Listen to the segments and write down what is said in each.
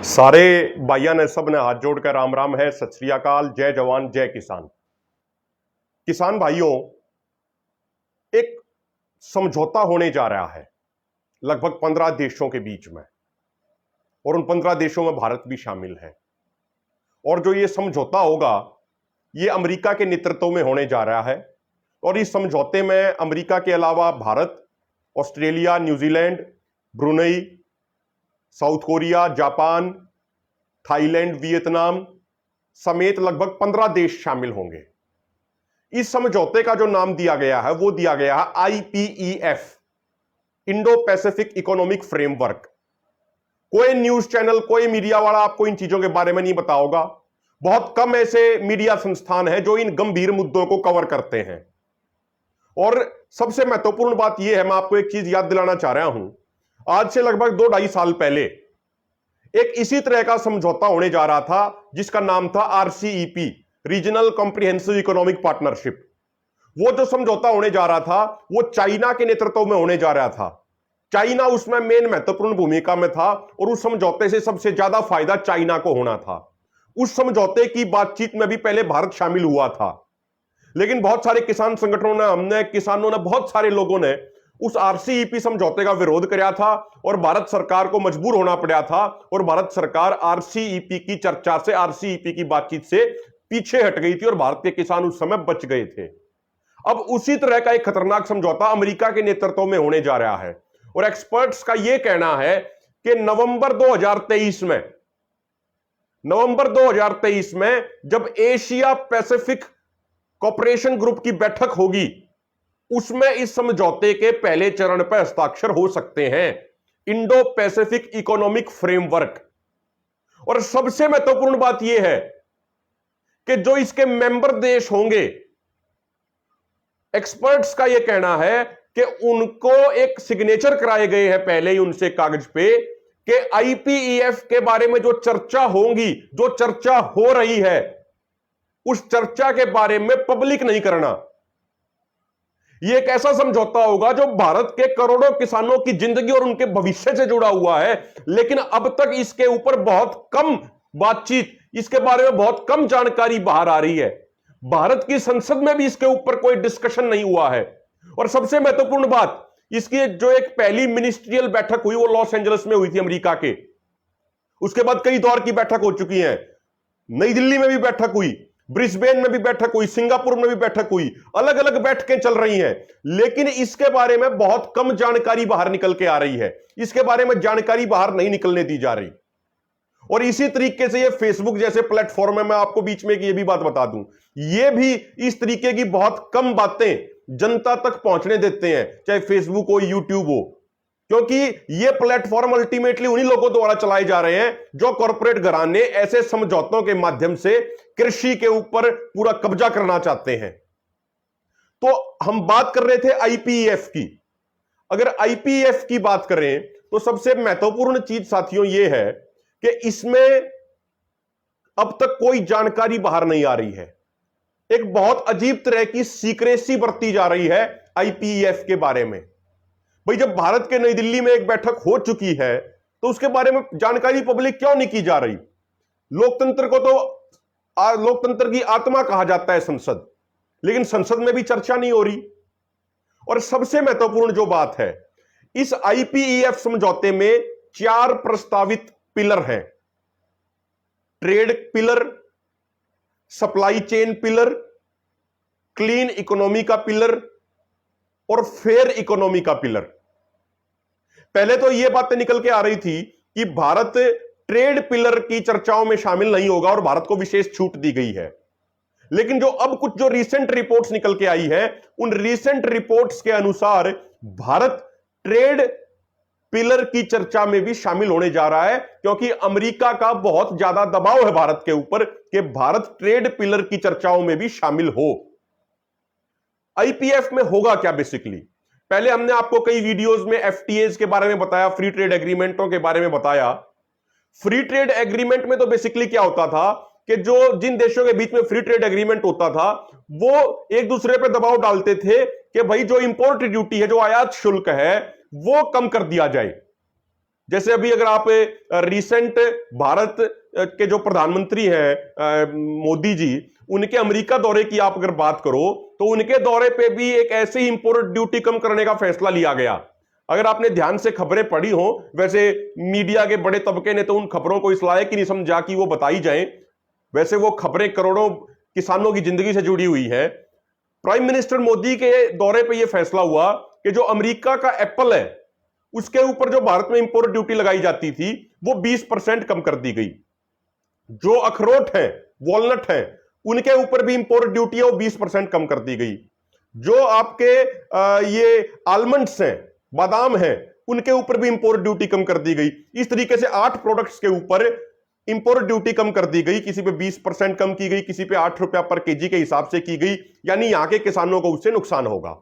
सारे भाइयों ने सब ने हाथ जोड़कर राम राम है, सत श्री अकाल, जय जवान जय किसान। किसान भाइयों, एक समझौता होने जा रहा है लगभग 15 देशों के बीच में, और उन 15 देशों में भारत भी शामिल है। और जो ये समझौता होगा ये अमेरिका के नेतृत्व में होने जा रहा है। और इस समझौते में अमेरिका के अलावा Bharat, Australia, New Zealand, Brunei, south Korea, Japan, Thailand, Vietnam समेत लगभग 15 देश शामिल होंगे। इस समझौते का जो नाम दिया गया है वो दिया गया है IPEF, Indo Pacific economic framework. कोई न्यूज चैनल, कोई मीडिया वाला आपको इन चीजों के बारे में नहीं बताओगा। बहुत कम ऐसे मीडिया संस्थान हैं जो इन गंभीर मुद्दों को कवर करते हैं। और सबसे महत्वपूर्ण बात यह है, मैं आपको एक चीज याद दिलाना चाह रहा हूं। आज से लगभग 2-2.5 साल पहले एक इसी तरह का समझौता होने जा रहा था जिसका नाम था RCEP, regional comprehensive economic partnership. वो जो समझौता होने जा रहा था वो चाइना के नेतृत्व में होने जा रहा था। चाइना उसमें मेन महत्वपूर्ण भूमिका में था और उस समझौते से सबसे ज्यादा फायदा चाइना को होना था। उस समझौते की बातचीत में भी पहले भारत शामिल हुआ था, लेकिन बहुत सारे किसान संगठनों ने, किसानों ने, बहुत सारे लोगों ने उस RCEP समझौते का विरोध किया था और भारत सरकार को मजबूर होना पड़ा था। और भारत सरकार RCEP की चर्चा से, RCEP की बातचीत से पीछे हट गई थी और भारत के किसान उस समय बच गए थे। अब उसी तरह का एक खतरनाक समझौता अमेरिका के नेतृत्व में होने जा रहा है। और एक्सपर्ट्स का यह कहना है कि नवंबर 2023 में जब एशिया पैसिफिक कॉर्पोरेशन ग्रुप की बैठक होगी उसमें इस समझौते के पहले चरण पर हस्ताक्षर हो सकते हैं, इंडो पैसिफिक इकोनॉमिक फ्रेमवर्क। और सबसे महत्वपूर्ण बात यह है कि जो इसके मेंबर देश होंगे, एक्सपर्ट्स का यह कहना है कि उनको एक सिग्नेचर कराए गए हैं पहले ही उनसे कागज पे कि IPEF के बारे में जो चर्चा होगी, जो चर्चा हो रही है, उस चर्चा के बारे में पब्लिक नहीं करना। यह एक ऐसा समझौता होगा जो भारत के करोड़ों किसानों की जिंदगी और उनके भविष्य से जुड़ा हुआ है, लेकिन अब तक इसके ऊपर बहुत कम बातचीत, इसके बारे में बहुत कम जानकारी बाहर आ रही है। भारत की संसद में भी इसके ऊपर कोई डिस्कशन नहीं हुआ है। और सबसे महत्वपूर्ण बात, इसकी जो एक पहली मिनिस्ट्रियल बैठक हुई वो लॉस एंजलिस में हुई थी अमेरिका के। उसके बाद कई दौर की बैठक हो चुकी है। नई दिल्ली में भी बैठक हुई, ब्रिस्बेन में भी बैठक हुई, सिंगापुर में भी बैठक हुई, अलग अलग बैठकें चल रही हैं, लेकिन इसके बारे में बहुत कम जानकारी बाहर निकल के आ रही है। इसके बारे में जानकारी बाहर नहीं निकलने दी जा रही। और इसी तरीके से ये फेसबुक जैसे प्लेटफॉर्म है, मैं आपको बीच में ये भी बात बता दूं, ये भी इस तरीके की बहुत कम बातें जनता तक पहुंचने देते हैं, चाहे फेसबुक हो, यूट्यूब हो, क्योंकि ये प्लेटफॉर्म अल्टीमेटली उन्हीं लोगों द्वारा चलाए जा रहे हैं जो कॉर्पोरेट घराने ऐसे समझौतों के माध्यम से कृषि के ऊपर पूरा कब्जा करना चाहते हैं। तो हम बात कर रहे थे IPEF की। अगर IPEF की बात करें तो सबसे महत्वपूर्ण चीज साथियों यह है कि इसमें अब तक कोई जानकारी बाहर नहीं आ रही है। एक बहुत अजीब तरह की सीक्रेसी बरती जा रही है IPEF के बारे में। भाई, जब भारत के नई दिल्ली में एक बैठक हो चुकी है तो उसके बारे में जानकारी पब्लिक क्यों नहीं की जा रही? लोकतंत्र को तो लोकतंत्र की आत्मा कहा जाता है संसद, लेकिन संसद में भी चर्चा नहीं हो रही। और सबसे महत्वपूर्ण जो बात है, इस IPEF समझौते में 4 प्रस्तावित पिलर हैं। Trade pillar, supply chain pillar, clean economy का पिलर और फेयर इकोनॉमी का पिलर। पहले तो यह बातें निकल के आ रही थी कि भारत ट्रेड पिलर की चर्चाओं में शामिल नहीं होगा और भारत को विशेष छूट दी गई है। लेकिन जो रीसेंट रिपोर्ट्स निकल के आई है, उन रीसेंट रिपोर्ट्स के अनुसार भारत ट्रेड पिलर की चर्चा में भी शामिल होने जा रहा है, क्योंकि अमेरिका का बहुत ज्यादा दबाव है भारत के ऊपर कि भारत ट्रेड पिलर की चर्चाओं में भी शामिल हो। IPEF में होगा क्या बेसिकली? पहले हमने आपको कई वीडियोस में FTAs के बारे में बताया, फ्री ट्रेड एग्रीमेंटों के बारे में बताया। फ्री ट्रेड एग्रीमेंट में तो बेसिकली क्या होता था कि जिन देशों के बीच में फ्री ट्रेड एग्रीमेंट होता था वो एक दूसरे पर दबाव डालते थे कि भाई जो इंपोर्ट ड्यूटी है, जो आयात शुल्क है, वो कम कर दिया जाए। जैसे अभी अगर आप रिसेंट भारत के जो प्रधानमंत्री हैं मोदी जी, उनके अमेरिका दौरे की आप अगर बात करो तो उनके दौरे पे भी एक ऐसे ही इंपोर्ट ड्यूटी कम करने का फैसला लिया गया। अगर आपने ध्यान से खबरें पढ़ी हो, वैसे मीडिया के बड़े तबके ने तो उन खबरों को इस लायक ही नहीं समझा कि वो बताई जाए, वैसे वो खबरें करोड़ों किसानों की जिंदगी से जुड़ी हुई है। प्राइम मिनिस्टर मोदी के दौरे पे यह फैसला हुआ कि जो अमेरिका का एप्पल है उसके ऊपर जो भारत में इंपोर्ट ड्यूटी लगाई जाती थी वो 20% कम कर दी गई। जो अखरोट है, वॉलनट है, उनके ऊपर भी इंपोर्ट ड्यूटी है वो 20% कम कर दी गई। जो आपके ये आलमंड्स हैं, बादाम हैं, उनके ऊपर भी इंपोर्ट ड्यूटी कम कर दी गई। इस तरीके से 8 प्रोडक्ट्स के ऊपर इंपोर्ट ड्यूटी कम कर दी गई। किसी पे 20% कम की गई, किसी पे 8 रुपया पर केजी के हिसाब से की गई, यानी यहां के किसानों को उससे नुकसान होगा।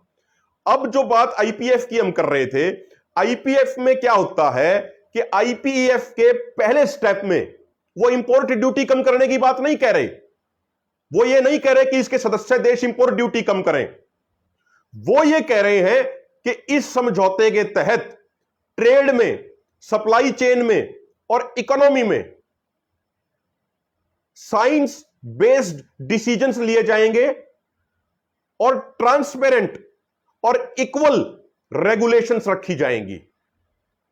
अब जो बात आईपीएफ की हम कर रहे थे, आईपीएफ में क्या होता है कि आईपीएफ के पहले स्टेप में वो इंपोर्ट ड्यूटी कम करने की बात नहीं कह रहे। वो ये नहीं कह रहे कि इसके सदस्य देश इंपोर्ट ड्यूटी कम करें। वो ये कह रहे हैं कि इस समझौते के तहत ट्रेड में, सप्लाई चेन में और इकोनॉमी में साइंस बेस्ड डिसीजंस लिए जाएंगे और ट्रांसपेरेंट और इक्वल रेगुलेशंस रखी जाएंगी।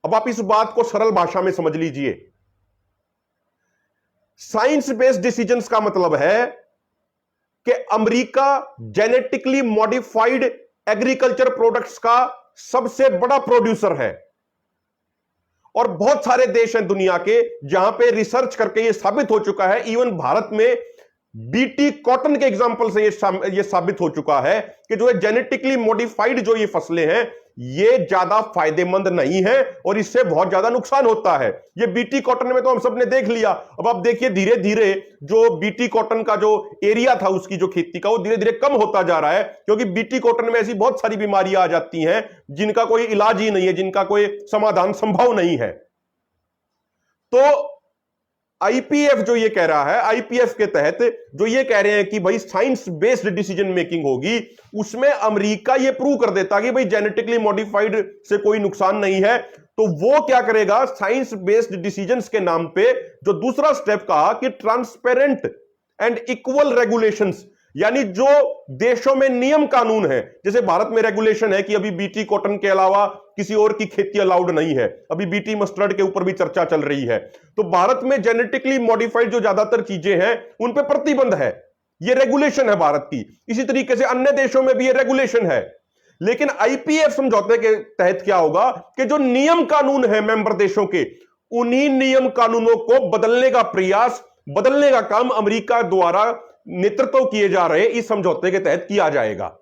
अब आप इस बात को सरल भाषा में समझ लीजिए। साइंस बेस्ड डिसीजंस का मतलब है कि America genetically modified agriculture products का सबसे बड़ा प्रोड्यूसर है और बहुत सारे देश हैं दुनिया के जहां पे रिसर्च करके यह साबित हो चुका है, इवन भारत में बीटी कॉटन के एग्जांपल से यह साबित हो चुका है कि जो है जेनेटिकली मॉडिफाइड जो ये फसलें हैं ये ज्यादा फायदेमंद नहीं है और इससे बहुत ज्यादा नुकसान होता है। ये बीटी कॉटन में तो हम सब ने देख लिया। अब आप देखिए धीरे धीरे जो बीटी कॉटन का जो एरिया था उसकी जो खेती का, वो धीरे धीरे कम होता जा रहा है, क्योंकि बीटी कॉटन में ऐसी बहुत सारी बीमारियां आ जाती हैं जिनका कोई इलाज ही नहीं है, जिनका कोई समाधान संभव नहीं है। तो आईपीएफ जो ये कह रहा है, आईपीएफ के तहत जो ये कह रहे हैं कि भाई साइंस बेस्ड डिसीजन मेकिंग होगी, उसमें अमेरिका ये प्रूव कर देता कि भाई जेनेटिकली मॉडिफाइड से कोई नुकसान नहीं है। तो वो क्या करेगा, साइंस बेस्ड डिसीजंस के नाम पे जो दूसरा स्टेप कहा कि ट्रांसपेरेंट एंड इक्वल रेगुलेशंस, यानी जो देशों में नियम कानून है, जैसे भारत में रेगुलेशन है कि अभी बीटी कॉटन के अलावा किसी और की खेती अलाउड नहीं है, अभी बीटी मस्टर्ड के ऊपर भी चर्चा चल रही है। तो भारत में जेनेटिकली मॉडिफाइड जो ज्यादातर चीजें हैं उन पे प्रतिबंध है, ये रेगुलेशन है भारत की। इसी तरीके से अन्य देशों में भी ये रेगुलेशन है। लेकिन आईपीएफ समझौते के तहत क्या होगा कि जो नियम कानून है मेंबर देशों के, उन्हीं नियम कानूनों को बदलने का प्रयास, बदलने का काम अमेरिका द्वारा नेतृत्व किए जा रहे इस समझौते के तहत किया जाएगा।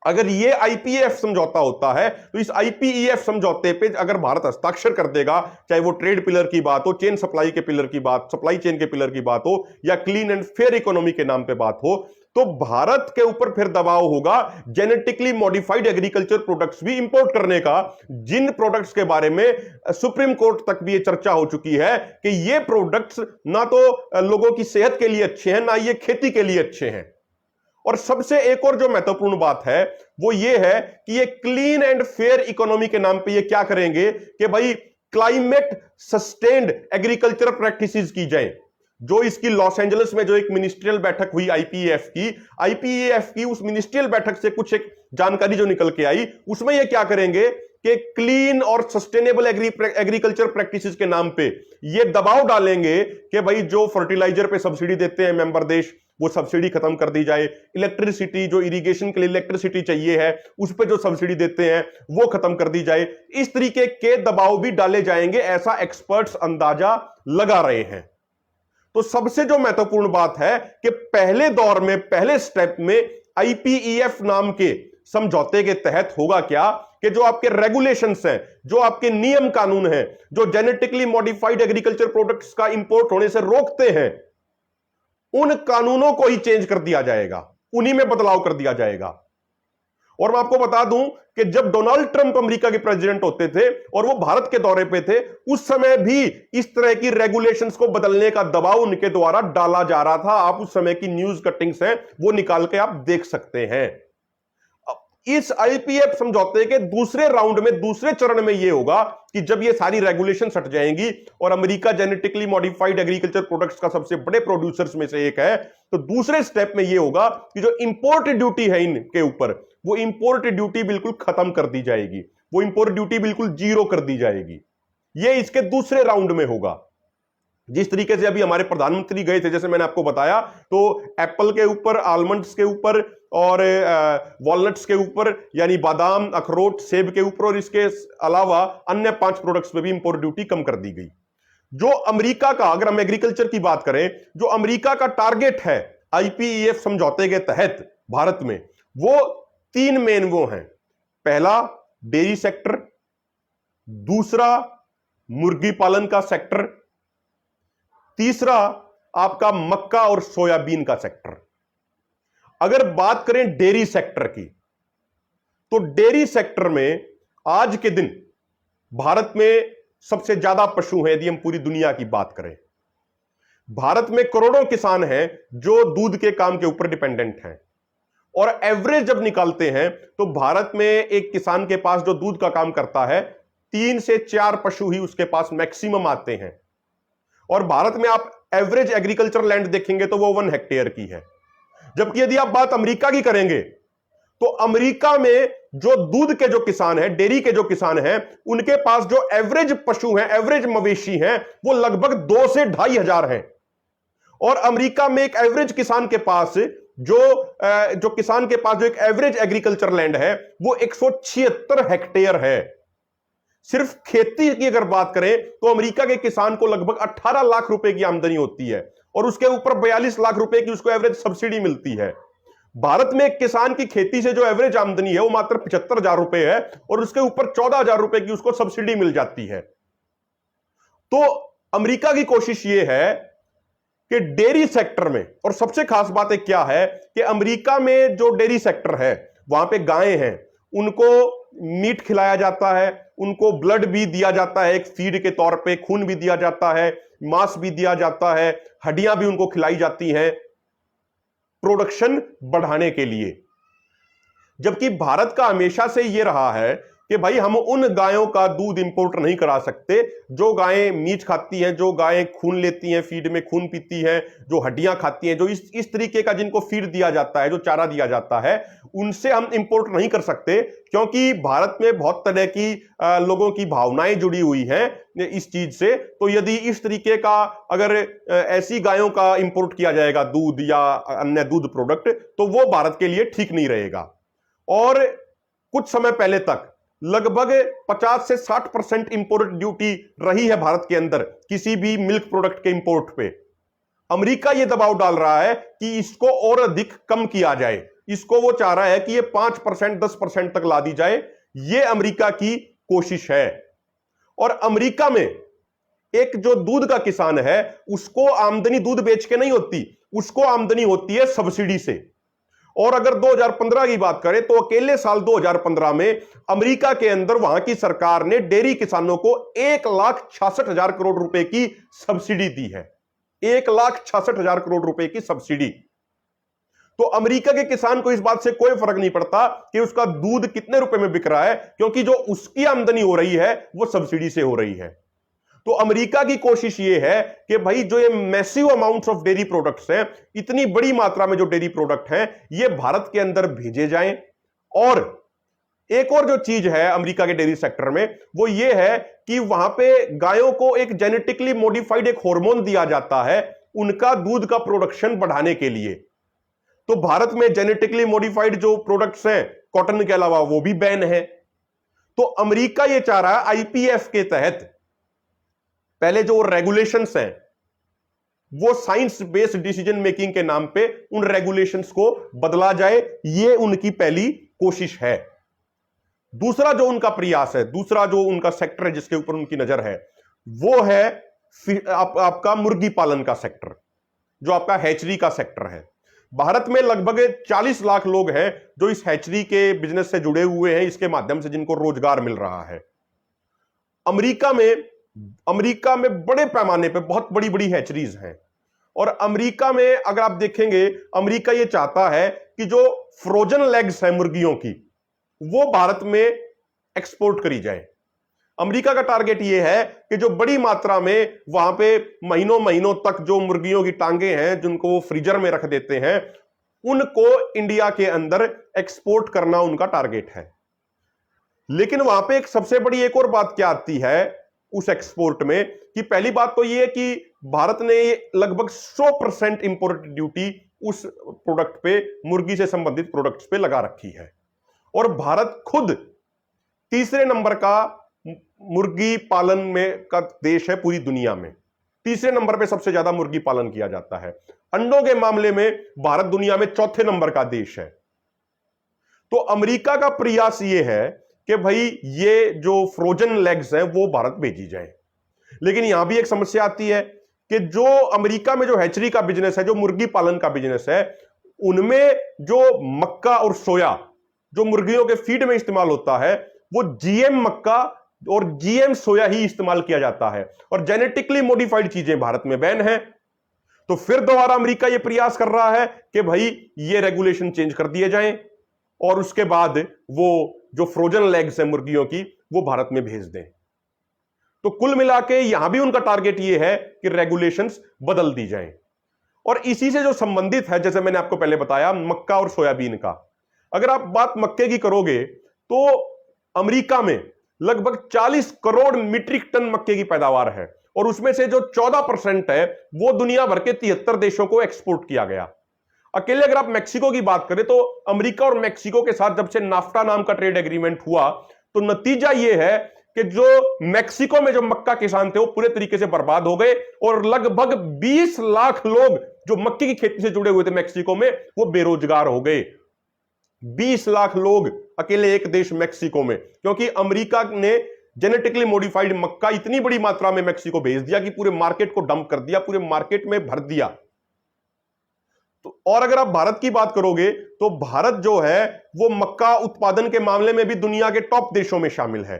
अगर यह आईपीएफ समझौता होता है तो इस आईपीईएफ समझौते पे अगर भारत हस्ताक्षर कर देगा, चाहे वो ट्रेड पिलर की बात हो, चेन सप्लाई के पिलर की बात, सप्लाई चेन के पिलर की बात हो, या क्लीन एंड फेयर इकोनॉमी के नाम पे बात हो, तो भारत के ऊपर फिर दबाव होगा जेनेटिकली मॉडिफाइड एग्रीकल्चर प्रोडक्ट्स भी इंपोर्ट करने का, जिन प्रोडक्ट्स के बारे में सुप्रीम कोर्ट तक भी ये चर्चा हो चुकी है कि ये प्रोडक्ट्स ना तो लोगों की सेहत के लिए अच्छे हैं, ना ये खेती के लिए अच्छे हैं। और सबसे एक और जो महत्वपूर्ण बात है वो ये है कि ये क्लीन एंड फेयर इकोनॉमी के नाम पे ये क्या करेंगे कि भाई क्लाइमेट सस्टेन्ड एग्रीकल्चर प्रैक्टिसेस की जाए। जो इसकी लॉस एंजलिस में जो एक मिनिस्ट्रियल बैठक हुई आईपीएफ की उस मिनिस्ट्रियल बैठक से कुछ एक जानकारी जो निकल के आई, उसमें ये क्या करेंगे कि क्लीन और सस्टेनेबल एग्रीकल्चर प्रैक्टिसेस के नाम पे ये दबाव डालेंगे कि भाई जो फर्टिलाइजर पे सब्सिडी देते हैं मेंबर देश, वो सब्सिडी खत्म कर दी जाए। इलेक्ट्रिसिटी, जो इरिगेशन के लिए इलेक्ट्रिसिटी चाहिए है, उस पर जो सब्सिडी देते हैं वो खत्म कर दी जाए। इस तरीके के दबाव भी डाले जाएंगे, ऐसा एक्सपर्ट्स अंदाजा लगा रहे हैं। तो सबसे जो महत्वपूर्ण बात है कि पहले दौर में, पहले स्टेप में आईपीईएफ नाम के समझौते के तहत होगा क्या कि जो आपके रेगुलेशंस हैं, जो आपके नियम कानून हैं, जो जेनेटिकली मॉडिफाइड एग्रीकल्चर प्रोडक्ट्स का इंपोर्ट होने से रोकते हैं, उन कानूनों को ही चेंज कर दिया जाएगा, उन्हीं में बदलाव कर दिया जाएगा। और मैं आपको बता दूं कि जब डोनाल्ड ट्रंप अमेरिका के प्रेसिडेंट होते थे और वो भारत के दौरे पे थे, उस समय भी इस तरह की रेगुलेशंस को बदलने का दबाव उनके द्वारा डाला जा रहा था। आप उस समय की न्यूज कटिंग्स हैं वो निकाल के आप देख सकते हैं। इस आईपीएफ समझौते के दूसरे राउंड में, दूसरे चरण में यह होगा कि जब ये सारी रेगुलेशन हट जाएंगी और America genetically modified agriculture products का सबसे बड़े प्रोड्यूसर्स में से एक है, तो दूसरे स्टेप में यह होगा कि जो इंपोर्ट ड्यूटी है इनके ऊपर, वो इंपोर्ट ड्यूटी बिल्कुल खत्म कर दी जाएगी, वो इंपोर्ट ड्यूटी बिल्कुल जीरो कर दी जाएगी। ये इसके दूसरे राउंड में होगा। जिस तरीके से अभी हमारे प्रधानमंत्री गए थे, जैसे मैंने आपको बताया, तो एप्पल के ऊपर, आलमंड्स के ऊपर और वॉलनट्स के ऊपर, यानी बादाम, अखरोट, सेब के ऊपर, और इसके अलावा अन्य 5 प्रोडक्ट्स पे भी इंपोर्ट ड्यूटी कम कर दी गई। जो अमेरिका का, अगर हम एग्रीकल्चर की बात करें, जो अमेरिका का टारगेट है आईपीईएफ समझौते के तहत भारत में, वो 3 मेन वो हैं। पहला डेयरी सेक्टर, दूसरा मुर्गी पालन का सेक्टर, तीसरा आपका मक्का और सोयाबीन का सेक्टर। अगर बात करें डेयरी सेक्टर की, तो डेयरी सेक्टर में आज के दिन भारत में सबसे ज्यादा पशु हैं। यदि हम पूरी दुनिया की बात करें, भारत में करोड़ों किसान हैं जो दूध के काम के ऊपर डिपेंडेंट हैं, और एवरेज जब निकालते हैं तो भारत में एक किसान के पास जो दूध का काम करता है, 3 से 4 पशु ही उसके पास मैक्सिमम आते हैं। और भारत में आप एवरेज एग्रीकल्चर लैंड देखेंगे तो वो 1 हेक्टेयर की है। जबकि यदि आप बात अमेरिका की करेंगे, तो अमेरिका में जो दूध के जो किसान हैं, डेयरी के जो किसान हैं, उनके पास जो एवरेज पशु हैं, एवरेज मवेशी हैं, वो लगभग 2 से 2,500 हजार हैं। और अमेरिका में एक एवरेज किसान के पास जो किसान के पास जो एक एवरेज एग्रीकल्चर लैंड है, वो 176 हेक्टेयर है। सिर्फ खेती की अगर बात करें तो अमेरिका के किसान को लगभग 18 लाख रुपए की आमदनी होती है, और उसके ऊपर 42 लाख रुपए की उसको एवरेज सब्सिडी मिलती है। भारत में एक किसान की खेती से जो एवरेज आमदनी है वो मात्र 75,000 रुपए है, और उसके ऊपर 14,000 रुपए की उसको सब्सिडी मिल जाती है। तो अमेरिका की कोशिश ये है कि डेयरी सेक्टर में, और सबसे खास बात एक क्या है कि अमेरिका में जो डेयरी सेक्टर है, वहां पे गायें हैं, उनको मीट खिलाया जाता है, उनको ब्लड भी दिया जाता है एक फीड के तौर पे, खून भी दिया जाता है, मांस भी दिया जाता है, हड्डियां भी उनको खिलाई जाती हैं प्रोडक्शन बढ़ाने के लिए। जबकि भारत का हमेशा से यह रहा है कि भाई हम उन गायों का दूध इंपोर्ट नहीं करा सकते जो गायें मीट खाती हैं, जो गायें खून लेती हैं, फीड में खून पीती हैं, जो हड्डियां खाती हैं, जो इस तरीके का जिनको फीड दिया जाता है, जो चारा दिया जाता है, उनसे हम इंपोर्ट नहीं कर सकते, क्योंकि भारत में बहुत तरह की लोगों की भावनाएं जुड़ी हुई हैं इस चीज से। तो यदि इस तरीके का अगर ऐसी गायों का इंपोर्ट किया जाएगा दूध या अन्य दूध प्रोडक्ट, तो वो भारत के लिए ठीक नहीं रहेगा। और कुछ समय पहले तक लगभग 50 से 60% इंपोर्ट ड्यूटी रही है भारत के अंदर किसी भी मिल्क प्रोडक्ट के इंपोर्ट पे। अमेरिका यह दबाव डाल रहा है कि इसको और अधिक कम किया जाए, इसको वो चाह रहा है कि ये 5%, 10% तक ला दी जाए। ये अमेरिका की कोशिश है। और अमेरिका में एक जो दूध का किसान है, उसको आमदनी दूध बेच के नहीं होती, उसको आमदनी होती है सब्सिडी से। और अगर 2015 की बात करें तो अकेले साल 2015 में अमेरिका के अंदर वहां की सरकार ने डेयरी किसानों को 1,66,000 करोड़ रुपए की सब्सिडी दी है। 1,66,000 करोड़ रुपए की सब्सिडी। तो अमेरिका के किसान को इस बात से कोई फर्क नहीं पड़ता कि उसका दूध कितने रुपए में बिक रहा है, क्योंकि जो उसकी आमदनी हो रही है वो सब्सिडी से हो रही है। तो अमेरिका की कोशिश यह है कि भाई जो ये massive amounts of dairy products हैं, इतनी बड़ी मात्रा में जो डेयरी प्रोडक्ट हैं, ये भारत के अंदर भेजे जाएं। और एक और जो चीज है अमेरिका के डेयरी सेक्टर में, वो ये है कि वहां पे गायों को एक जेनेटिकली मॉडिफाइड एक हार्मोन दिया जाता है उनका दूध का प्रोडक्शन बढ़ाने के लिए। तो भारत में जेनेटिकली मॉडिफाइड जो प्रोडक्ट्स हैं कॉटन के अलावा, वो भी बैन है। तो अमेरिका ये चाह रहा है आईपीएफ के तहत पहले जो रेगुलेशंस हैं वो साइंस बेस्ड डिसीजन मेकिंग के नाम पे उन रेगुलेशंस को बदला जाए, ये उनकी पहली कोशिश है। दूसरा जो उनका प्रयास है, दूसरा जो उनका सेक्टर है जिसके ऊपर उनकी नजर है, वो है आपका मुर्गी पालन का सेक्टर, जो आपका हैचरी का सेक्टर है। भारत में लगभग 40 लाख लोग हैं जो इस हैचरी के बिजनेस से जुड़े हुए हैं, इसके माध्यम से जिनको रोजगार मिल रहा है। अमेरिका में बड़े पैमाने पे बहुत बड़ी बड़ी हैचरीज हैं। और अमेरिका में अगर आप देखेंगे, अमेरिका ये चाहता है कि जो फ्रोजन लेग्स हैं मुर्गियों की, वो भारत में एक्सपोर्ट करी जाए। अमेरिका का टारगेट यह है कि जो बड़ी मात्रा में वहां पे महीनों महीनों तक जो मुर्गियों की टांगे हैं जिनको वो फ्रीजर में रख देते हैं, उनको इंडिया के अंदर एक्सपोर्ट करना उनका टारगेट है। लेकिन वहां पे एक सबसे बड़ी एक और बात क्या आती है उस एक्सपोर्ट में, कि पहली बात तो यह कि भारत ने लगभग 100% इंपोर्ट ड्यूटी उस प्रोडक्ट पे, मुर्गी से संबंधित प्रोडक्ट्स पे लगा रखी है। और भारत खुद तीसरे नंबर का मुर्गी पालन में का देश है पूरी दुनिया में। तीसरे नंबर पे सबसे ज्यादा मुर्गी पालन किया जाता है। अंडों के मामले में भारत दुनिया में चौथे नंबर का देश है। तो अमेरिका का प्रयास यह है कि भाई ये जो फ्रोजन लेग्स हैं वो भारत भेजी जाए। लेकिन यहां भी एक समस्या आती है कि जो अमेरिका में जो हैचरी का बिजनेस है, जो मुर्गी पालन का बिजनेस है, उनमें जो मक्का और सोया जो मुर्गियों के फीड में इस्तेमाल होता है, वो जीएम मक्का और जीएम सोया ही इस्तेमाल किया जाता है। और जेनेटिकली मॉडिफाइड चीजें भारत में बैन है। तो फिर दोबारा अमेरिका यह प्रयास कर रहा है कि भाई ये रेगुलेशन चेंज कर दिए जाएं और उसके बाद वो जो फ्रोजन लेग्स है मुर्गियों की वो भारत में भेज दें। तो कुल मिला के यहां भी उनका टारगेट ये है कि रेगुलेशंस बदल दी जाएं। और इसी से जो संबंधित है, जैसे मैंने आपको पहले बताया, मक्का और सोयाबीन का, अगर आप बात मक्के की करोगे तो अमेरिका में लगभग 40 करोड़ मीट्रिक टन मक्के की पैदावार है और उसमें से जो 14% है वो दुनिया भर के 73 देशों को एक्सपोर्ट किया गया। अकेले अगर आप मैक्सिको की बात करें तो अमेरिका और मैक्सिको के साथ जब से नाफ्टा नाम का ट्रेड एग्रीमेंट हुआ तो नतीजा यह है कि जो मैक्सिको में जो मक्का किसान थे वो पूरे तरीके से बर्बाद हो गए और लगभग 20 लाख लोग जो मक्के की खेती से जुड़े हुए थे मैक्सिको में वो बेरोजगार हो गए। 20 लाख लोग अकेले एक देश मैक्सिको में, क्योंकि अमेरिका ने जेनेटिकली मॉडिफाइड मक्का इतनी बड़ी मात्रा में मैक्सिको भेज दिया कि पूरे मार्केट को डंप कर दिया, पूरे मार्केट में भर दिया। तो और अगर आप भारत की बात करोगे तो भारत जो है वो मक्का उत्पादन के मामले में भी दुनिया के टॉप देशों में शामिल है।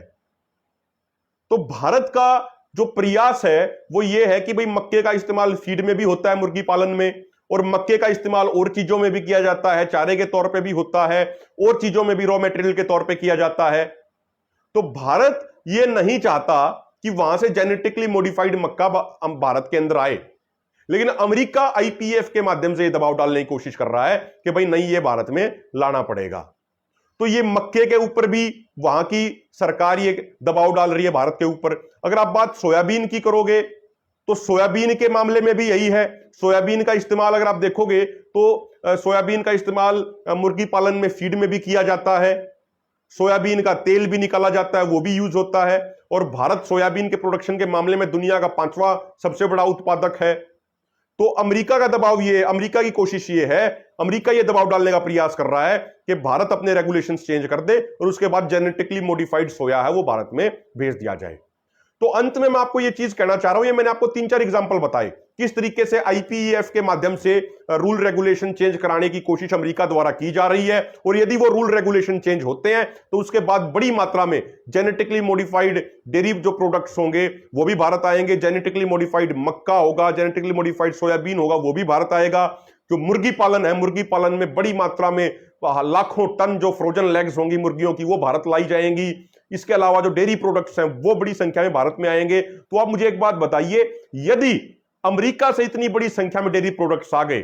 तो भारत का जो प्रयास है वो ये है कि भाई मक्के का इस्तेमाल फीड में भी होता है मुर्गी पालन में, और मक्के का इस्तेमाल और चीजों में भी किया जाता है, चारे के तौर पे भी होता है, और चीजों में भी रॉ मटेरियल के तौर पे किया जाता है। तो भारत ये नहीं चाहता कि वहां से जेनेटिकली मॉडिफाइड मक्का भारत के अंदर आए, लेकिन अमेरिका आईपीएफ के माध्यम से ये दबाव डालने की कोशिश कर रहा है कि भाई नहीं, ये भारत में लाना पड़ेगा। तो ये मक्के के ऊपर भी वहां की सरकार ये दबाव डाल रही है भारत के ऊपर। अगर आप बात सोयाबीन की करोगे तो सोयाबीन के मामले में भी यही है। सोयाबीन का इस्तेमाल अगर आप देखोगे तो सोयाबीन का इस्तेमाल मुर्गी पालन में फीड में भी किया जाता है। सोयाबीन का तेल भी निकाला जाता है, वो भी यूज होता है। और भारत सोयाबीन के प्रोडक्शन के मामले में दुनिया का 5वां सबसे बड़ा उत्पादक है। तो अमेरिका का दबाव ये, अमेरिका की कोशिश ये है, अमेरिका ये दबाव डालने का प्रयास कर रहा है कि भारत अपने रेगुलेशंस चेंज कर दे और उसके बाद जेनेटिकली मॉडिफाइड सोया है वो भारत में भेज दिया जाए। तो अंत में मैं आपको ये चीज कहना चाह रहा हूं, ये मैंने आपको 3-4 एग्जांपल बताए किस तरीके से आईपीईएफ के माध्यम से रूल रेगुलेशन चेंज कराने की कोशिश अमेरिका द्वारा की जा रही है। और यदि वो रूल रेगुलेशन चेंज होते हैं तो उसके बाद बड़ी मात्रा में जेनेटिकली मॉडिफाइड डेयरी जो प्रोडक्ट्स होंगे वो भी भारत आएंगे। जेनेटिकली मॉडिफाइड मक्का होगा, जेनेटिकली मॉडिफाइड सोयाबीन होगा, वो भी भारत आएगा। जो मुर्गी पालन है, मुर्गी पालन में बड़ी मात्रा में लाखों टन जो फ्रोजन लेग्स होंगी मुर्गियों की वो भारत लाई जाएंगी। इसके अलावा जो डेयरी प्रोडक्ट्स हैं वो बड़ी संख्या में भारत में आएंगे। तो आप मुझे एक बात बताइए, यदि अमेरिका से इतनी बड़ी संख्या में डेयरी प्रोडक्ट्स आ गए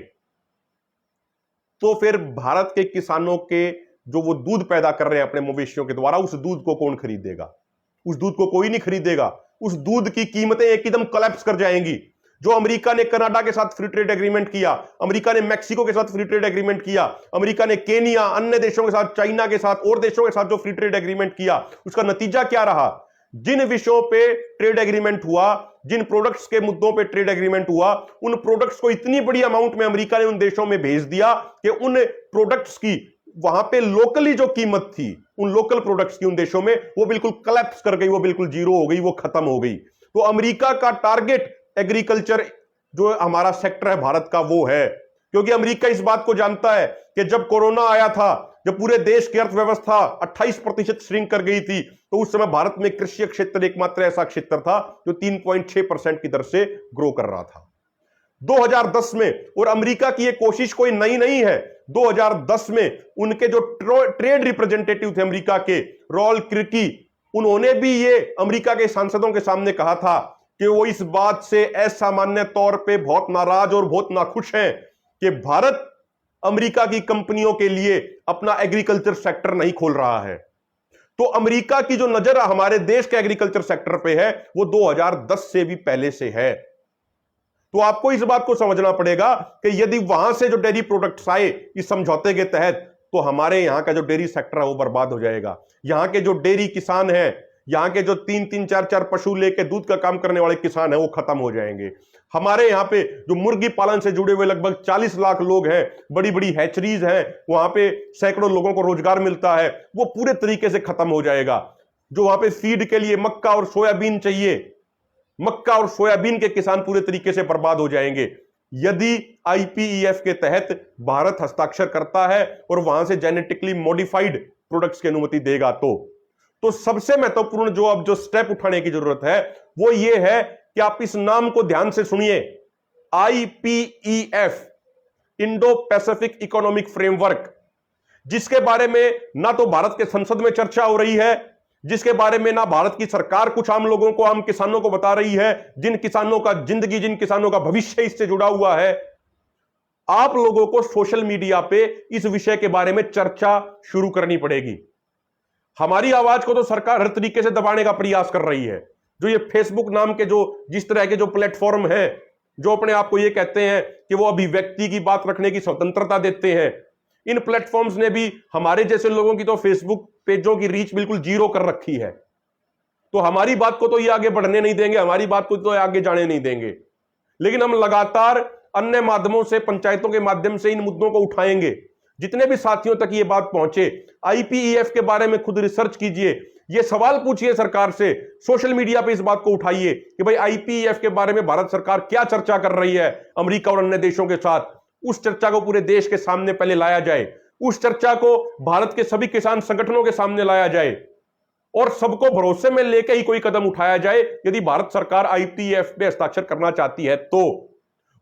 तो फिर भारत के किसानों के जो वो दूध पैदा कर रहे हैं अपने मवेशियों के द्वारा, उस दूध को कौन खरीदेगा? उस दूध को कोई नहीं खरीदेगा। उस दूध की कीमतें एकदम कोलैप्स कर जाएंगी। जो अमेरिका ने कनाडा के साथ फ्री ट्रेड एग्रीमेंट किया, अमेरिका ने मैक्सिको के साथ फ्री ट्रेड एग्रीमेंट किया, अमेरिका ने केनिया, अन्य देशों के साथ, चाइना के साथ और देशों के साथ जो फ्री ट्रेड एग्रीमेंट किया, उसका नतीजा क्या रहा? जिन विषयों पे ट्रेड एग्रीमेंट हुआ, जिन प्रोडक्ट्स के मुद्दों पे ट्रेड एग्रीमेंट हुआ, उन प्रोडक्ट्स को इतनी बड़ी अमाउंट में अमेरिका ने उन देशों में भेज दिया कि उन प्रोडक्ट्स की वहां पे लोकली जो कीमत थी उन लोकल प्रोडक्ट्स की उन देशों में, वो बिल्कुल कोलैप्स कर गई, वो बिल्कुल जीरो हो गई, वो खत्म हो गई। तो अमेरिका का टारगेट एग्रीकल्चर जो हमारा सेक्टर है भारत का वो है, क्योंकि अमेरिका इस बात को जानता है कि जब कोरोना आया था, जब पूरे देश की अर्थव्यवस्था 28% श्रिंक कर गई थी, तो उस समय भारत में कृषि क्षेत्र एकमात्र ऐसा क्षेत्र था जो 3.6% की दर से ग्रो कर रहा था। 2010 में। और अमेरिका की यह कोशिश कोई नई नहीं है। 2010 में उनके जो ट्रेड रिप्रेजेंटेटिव थे अमेरिका के, रॉल क्रिकी, उन्होंने भी ये अमेरिका के सांसदों के सामने कहा था कि वो इस बात से असामान्य तौर पे बहुत नाराज और बहुत नाखुश हैं कि भारत अमेरिका की कंपनियों के लिए अपना एग्रीकल्चर सेक्टर नहीं खोल रहा है। तो अमेरिका की जो नजर हमारे देश के एग्रीकल्चर सेक्टर पे है वो 2010 से भी पहले से है। तो आपको इस बात को समझना पड़ेगा कि यदि वहां से जो डेयरी प्रोडक्ट्स आए इस समझौते के तहत, तो हमारे यहां का जो डेयरी सेक्टर है वो बर्बाद हो जाएगा। यहां के जो डेयरी किसान हैं, यहां के जो 3-3, 4-4 पशु लेके दूध का काम करने वाले किसान हैं, वो खत्म हो जाएंगे। हमारे यहाँ पे जो मुर्गी पालन से जुड़े हुए लगभग 40 लाख लोग हैं, बड़ी बड़ी हैचरीज हैं, वहां पे सैकड़ों लोगों को रोजगार मिलता है, वो पूरे तरीके से खत्म हो जाएगा। जो वहां पे फीड के लिए मक्का और सोयाबीन चाहिए, मक्का और सोयाबीन के किसान पूरे तरीके से बर्बाद हो जाएंगे यदि आईपीईएफ के तहत भारत हस्ताक्षर करता है और वहां से जेनेटिकली मॉडिफाइड प्रोडक्ट्स की अनुमति देगा। तो सबसे महत्वपूर्ण जो अब जो स्टेप उठाने की जरूरत है वो ये है कि आप इस नाम को ध्यान से सुनिए, IPEF, Indo Pacific economic framework, जिसके बारे में ना तो भारत के संसद में चर्चा हो रही है, जिसके बारे में ना भारत की सरकार कुछ आम लोगों को, आम किसानों को बता रही है, जिन किसानों का जिंदगी, जिन किसानों का भविष्य इससे जुड़ा हुआ है। आप लोगों को सोशल मीडिया पे इस विषय के बारे में चर्चा शुरू करनी पड़ेगी। हमारी आवाज को तो सरकार हर तरीके से दबाने का प्रयास कर रही है। जो ये फेसबुक नाम के जो जिस तरह के जो प्लेटफॉर्म है, जो अपने आप को ये कहते हैं कि वो अभिव्यक्ति की बात रखने की स्वतंत्रता देते हैं, इन प्लेटफॉर्म्स ने भी हमारे जैसे लोगों की तो फेसबुक पेजों की रीच बिल्कुल जीरो कर रखी है। तो हमारी बात को तो ये आगे बढ़ने नहीं देंगे, हमारी बात को तो आगे जाने नहीं देंगे। लेकिन हम लगातार अन्य माध्यमों से, पंचायतों के माध्यम से इन मुद्दों को उठाएंगे, जितने भी साथियों तक ये बात पहुंचे। आईपीईएफ के बारे में खुद रिसर्च कीजिए, ये सवाल पूछिए सरकार से, सोशल मीडिया पे इस बात को उठाइए कि भाई आईपीईएफ के बारे में भारत सरकार क्या चर्चा कर रही है अमेरिका और अन्य देशों के साथ। उस चर्चा को पूरे देश के सामने पहले लाया जाए, उस चर्चा को भारत के सभी किसान संगठनों के सामने लाया जाए और सबको भरोसे में लेकर ही कोई कदम उठाया जाए यदि भारत सरकार आईपीईएफ पे हस्ताक्षर करना चाहती है तो।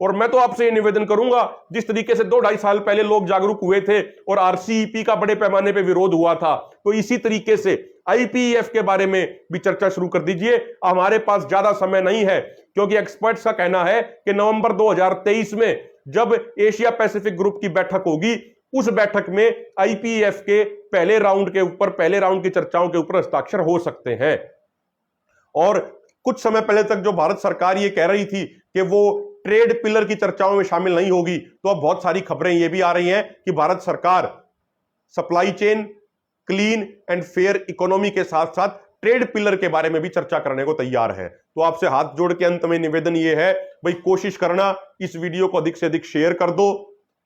और मैं तो आपसे यह निवेदन करूंगा, जिस तरीके से 2-2.5 साल पहले लोग जागरूक हुए थे और आरसीईपी का बड़े पैमाने पर विरोध हुआ था, तो इसी तरीके से आईपीईएफ के बारे में भी चर्चा शुरू कर दीजिए। हमारे पास ज्यादा समय नहीं है, क्योंकि एक्सपर्ट्स का कहना है कि नवंबर 2023 में जब एशिया पैसिफिक ग्रुप की बैठक होगी, उस बैठक में आईपीईएफ के पहले राउंड की चर्चाओं के ऊपर हस्ताक्षर हो सकते हैं। और कुछ समय पहले तक जो भारत सरकार ये कह रही थी कि वो ट्रेड पिलर की चर्चाओं में शामिल नहीं होगी, तो अब बहुत सारी खबरें ये भी आ रही हैं कि भारत सरकार supply chain, clean and fair economy के साथ साथ ट्रेड पिलर के बारे में भी चर्चा करने को तैयार है। तो आपसे हाथ जोड़ के अंत में निवेदन ये है, भाई कोशिश करना इस वीडियो को अधिक से अधिक शेयर कर दो,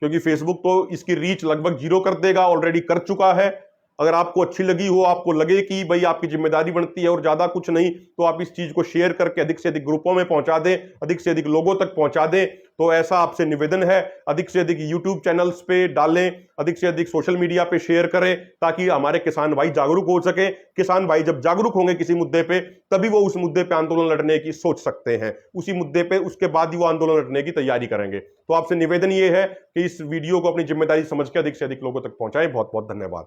क्योंकि फेसबुक तो इसकी रीच लगभग जीरो कर देगा, ऑलरेडी कर चुका है। अगर आपको अच्छी लगी हो, आपको लगे कि भाई आपकी जिम्मेदारी बनती है और ज्यादा कुछ नहीं, तो आप इस चीज को शेयर करके अधिक से अधिक ग्रुपों में पहुंचा दें, अधिक से अधिक लोगों तक पहुंचा दें। तो ऐसा आपसे निवेदन है, अधिक से अधिक यूट्यूब चैनल्स पे डालें, अधिक से अधिक सोशल मीडिया पे शेयर करें, ताकि हमारे किसान भाई जागरूक हो सके। किसान भाई जब जागरूक होंगे किसी मुद्दे पे, तभी वो उस मुद्दे पे आंदोलन लड़ने की सोच सकते हैं, उसी मुद्दे पे उसके बाद ही वो आंदोलन लड़ने की तैयारी करेंगे। तो आपसे निवेदन ये है कि इस वीडियो को अपनी जिम्मेदारी समझ के अधिक से अधिक लोगों तक पहुंचाएं। बहुत बहुत धन्यवाद।